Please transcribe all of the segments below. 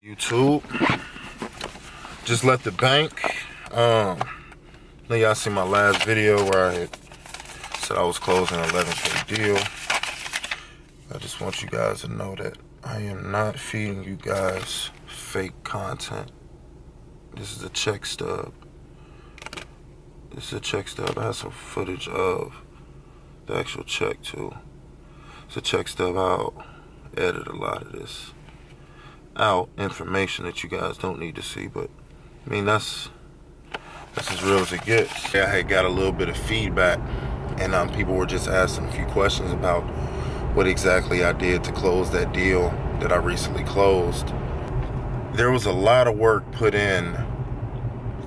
YouTube, just left the bank. Now y'all see my last video where I had said I was closing an 11K deal. I just want you guys to know that I am not feeding you guys fake content. This is a check stub. This is a check stub. I have some footage of the actual check too. It's a check stub. I'll edit a lot of this out, information that you guys don't need to see, but I mean that's as real as it gets. I had got a little bit of feedback, and people were just asking a few questions about what exactly I did to close that deal that I recently closed. There was a lot of work put in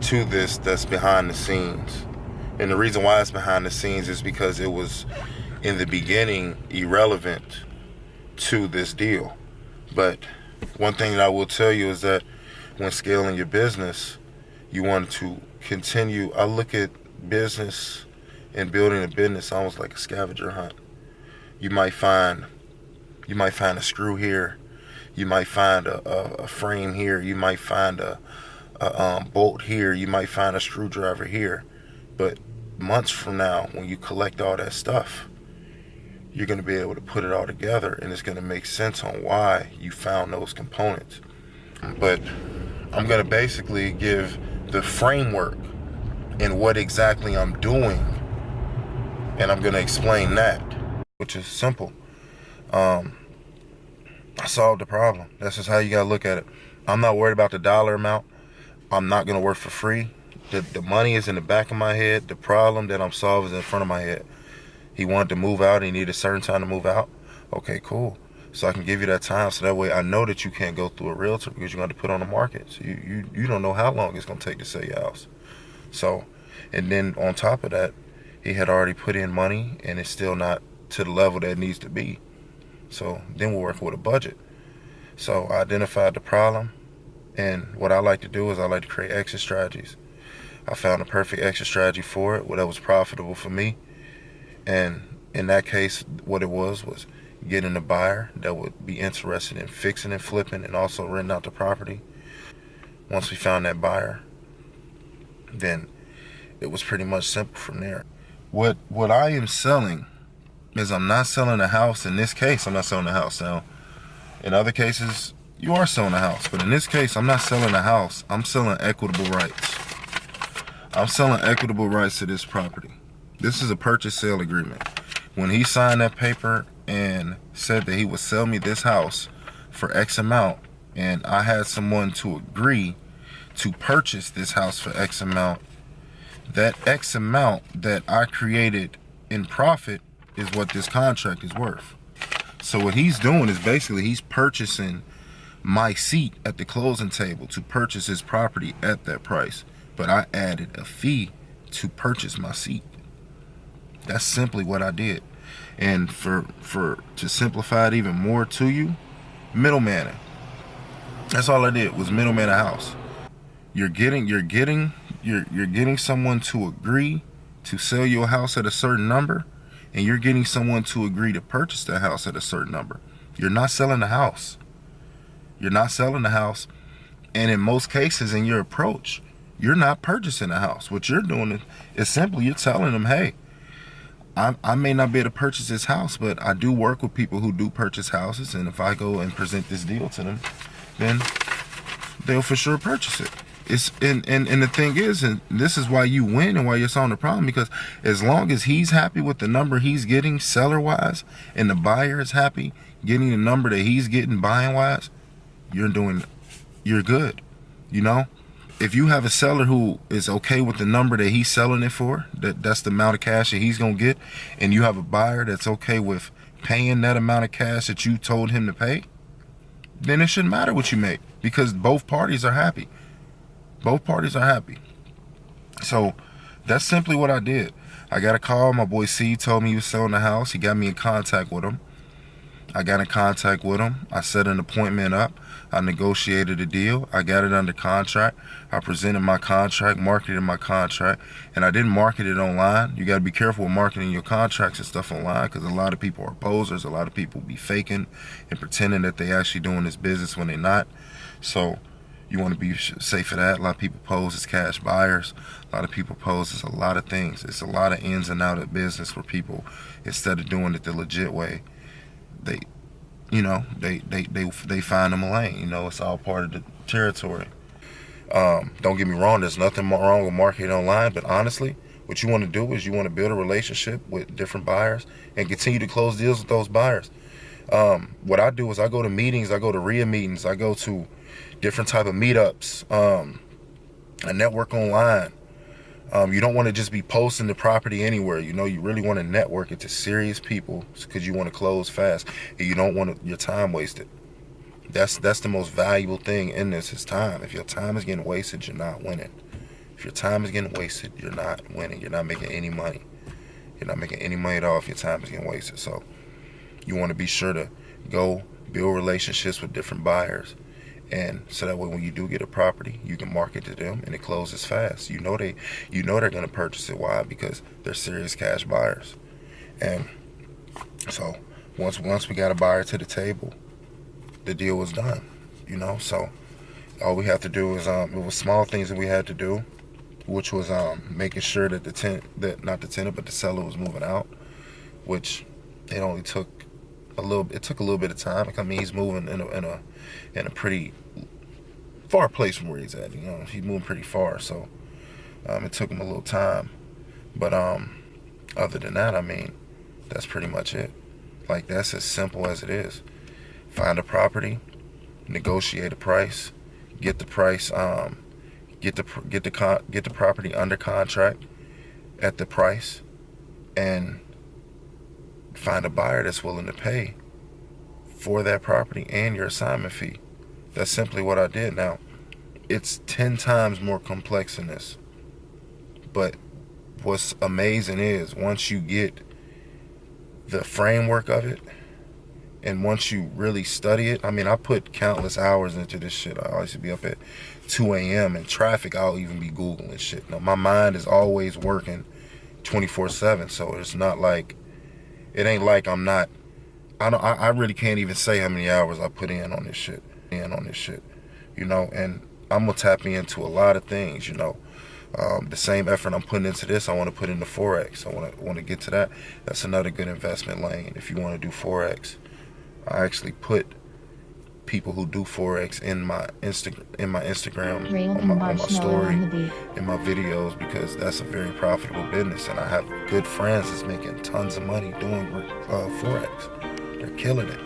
to this that's behind the scenes, and the reason why it's behind the scenes is because it was in the beginning irrelevant to this deal. But one thing that I will tell you is that when scaling your business, you want to continue. I look at business and building a business almost like a scavenger hunt. You might find a screw here, you might find a frame here, you might find a bolt here, you might find a screwdriver here. But months from now, when you collect all that stuff, you're going to be able to put it all together, and it's going to make sense on why you found those components. But I'm going to basically give the framework and what exactly I'm doing, and I'm going to explain that, which is simple. I solved the problem. That's just how you got to look at it. I'm not worried about the dollar amount. I'm not going to work for free. The money is in the back of my head. The problem that I'm solving is in front of my head. He wanted to move out. He needed a certain time to move out. Okay, cool. So I can give you that time, so that way I know that you can't go through a realtor because you're going to put on the market. So you don't know how long it's going to take to sell your house. So, and then on top of that, he had already put in money, and it's still not to the level that it needs to be. So then we're working with a budget. So I identified the problem, and what I like to do is I like to create exit strategies. I found a perfect exit strategy for it, that was profitable for me. And in that case, what it was getting a buyer that would be interested in fixing and flipping and also renting out the property. Once we found that buyer, then it was pretty much simple from there. What I am selling is I'm not selling a house. In this case, I'm not selling a house. Now, in other cases, you are selling a house. But in this case, I'm not selling a house. I'm selling equitable rights. I'm selling equitable rights to this property. This is a purchase sale agreement. When he signed that paper and said that he would sell me this house for X amount, and I had someone to agree to purchase this house for X amount, that X amount that I created in profit is what this contract is worth. So what he's doing is basically he's purchasing my seat at the closing table to purchase his property at that price. But I added a fee to purchase my seat. That's simply what I did. And to simplify it even more to you, middlemaning. That's all I did, was middleman a house. You're getting someone to agree to sell your house at a certain number, and you're getting someone to agree to purchase that house at a certain number. You're not selling the house. You're not selling the house. And in most cases, in your approach, you're not purchasing a house. What you're doing is simply you're telling them, hey, I may not be able to purchase this house, but I do work with people who do purchase houses, and if I go and present this deal to them, then they'll for sure purchase it. And the thing is, and this is why you win and why you're solving the problem, because as long as he's happy with the number he's getting seller-wise, and the buyer is happy getting the number that he's getting buying-wise, you're good, you know? If you have a seller who is okay with the number that he's selling it for, that's the amount of cash that he's going to get, and you have a buyer that's okay with paying that amount of cash that you told him to pay, then it shouldn't matter what you make, because both parties are happy. Both parties are happy. So that's simply what I did. I got a call. My boy C told me he was selling the house. He got me in contact with him. I got in contact with him. I set an appointment up. I negotiated a deal. I got it under contract. I presented my contract, marketed my contract, and I didn't market it online. You got to be careful with marketing your contracts and stuff online, because a lot of people are posers. A lot of people be faking and pretending that they actually doing this business when they're not. So you want to be safe for that. A lot of people pose as cash buyers. A lot of people pose as a lot of things. It's a lot of ins and outs of business where people, instead of doing it the legit way, they find them a lane. It's all part of the territory. Don't get me wrong, there's nothing wrong with marketing online, but honestly, what you want to do is you want to build a relationship with different buyers and continue to close deals with those buyers. What I do is I go to meetings, I go to RIA meetings, I go to different type of meetups, I network online. You don't want to just be posting the property anywhere. You really want to network it to serious people because you want to close fast and you don't want your time wasted. That's the most valuable thing in this is time. If your time is getting wasted, you're not winning. If your time is getting wasted, you're not winning. You're not making any money. You're not making any money at all if your time is getting wasted. So you want to be sure to go build relationships with different buyers. And so that way when you do get a property, you can market to them and it closes fast. You know they're going to purchase it. Why? Because they're serious cash buyers. And so once we got a buyer to the table, the deal was done, so all we have to do is it was small things that we had to do, which was making sure that the seller was moving out, which it only took a little bit of time. I mean, he's moving in a pretty far place from where he's at. He's moving pretty far, so it took him a little time. But other than that, I mean, that's pretty much it. Like, that's as simple as it is. Find a property, negotiate a price, get the price, get the property under contract at the price, and find a buyer that's willing to pay for that property and your assignment fee. That's simply what I did. Now, it's 10 times more complex than this, but what's amazing is once you get the framework of it, and once you really study it, I mean, I put countless hours into this shit. I used to be up at 2 a.m. in traffic. I'll even be Googling shit. My mind is always working 24/7. So it's not like, it ain't like I really can't even say how many hours I put in on this shit. And I'm going to tap into a lot of things, the same effort I'm putting into this, I want to put into forex. I want to get to that. That's another good investment lane if you want to do forex. I actually put people who do forex in my Instagram, on my story, in my videos, because that's a very profitable business, and I have good friends that's making tons of money doing forex. They're killing it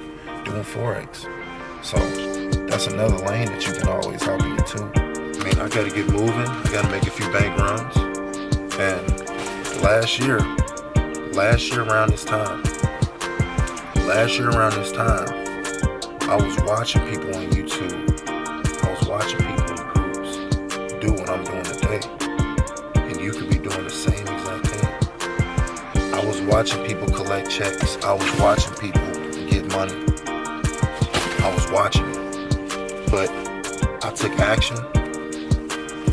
doing forex. So that's another lane that you can always hop into. I mean, I got to get moving. I got to make a few bank runs. And last year around this time, I was watching people on YouTube. I was watching people in groups do what I'm doing today. And you could be doing the same exact thing. I was watching people collect checks. I was watching people get money. I was watching it. But I took action.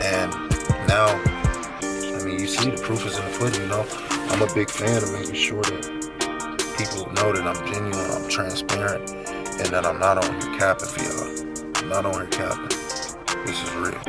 And now, I mean, you see the proof is in the pudding, I'm a big fan of making sure that people know that I'm genuine, I'm transparent, and that I'm not on here capping for y'all. I'm not on here capping. This is real.